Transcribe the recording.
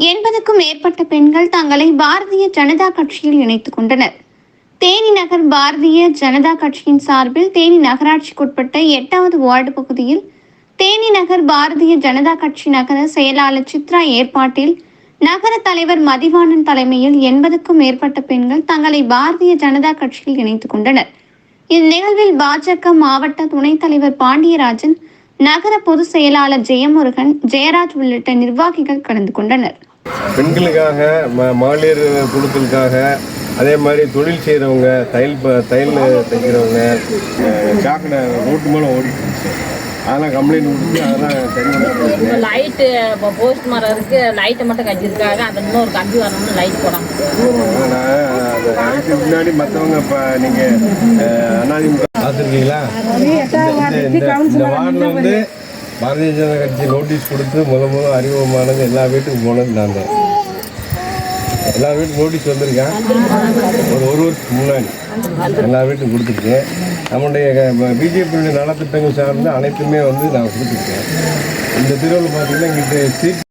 80க்கும் மேற்பட்ட பெண்கள் தங்களை பாரதிய ஜனதா கட்சியில் இணைத்துக் கொண்டனர். தேனி நகர் பாரதிய ஜனதா கட்சியின் சார்பில் தேனி நகராட்சிக்குட்பட்ட 8வது வார்டு பகுதியில் தேனி நகர் பாரதிய ஜனதா கட்சி நகர செயலாளர் சித்ரா ஏற்பாட்டில் நகர தலைவர் மதிவாணன் தலைமையில் 80க்கும் மேற்பட்ட பெண்கள் தங்களை பாரதிய ஜனதா கட்சியில் இணைத்துக் கொண்டனர். இந்நிகழ்வில் பாஜக மாவட்ட துணைத் தலைவர் பாண்டியராஜன், நகர பொதுச் செயலாளர் ஜெயமுருகன், ஜெயராஜ் உள்ளிட்ட நிர்வாகிகள் கலந்து கொண்டனர். பெண்களுக்காக, மகளிர் குழுக்களுக்காக, அதே மாதிரி தொழில் செய்கிறவங்க, தையல் தைக்கிறவங்க, சாக்கடை ரோட்டு மேலே ஓடிட்டு அதெல்லாம் கம்ப்ளைண்ட் கொடுத்து அதெல்லாம் சரி பண்ணி லைட்டு இப்போ போஸ்ட் மரம் இருக்குது, லைட்டை மட்டும் கட்டியிருக்காங்க. அந்த இன்னொரு கம்பி வரணும்னு லைட் போடாமல் அந்த லைட்டுக்கு முன்னாடி மற்றவங்க இப்போ நீங்கள் அதிமுக பார்த்துருக்கீங்களா? இந்த வார்டில் வந்து பாரதிய ஜனதா கட்சி நோட்டீஸ் கொடுத்து முதல் அறிமுகமானது எல்லா வீட்டுக்கும் போனது நான் தான். எல்லா வீட்டுக்கும் நோட்டீஸ் வந்திருக்கேன். ஒரு வருஷத்துக்கு முன்னாடி எல்லா வீட்டுக்கும் கொடுத்துருக்கேன். நம்முடைய பிஜேபியுடைய நலத்திட்டங்கள் சார்ந்து அனைத்துமே வந்து நான் கொடுத்துருக்கேன். இந்த தெருவில் பார்த்தீங்கன்னா இங்கே சீட்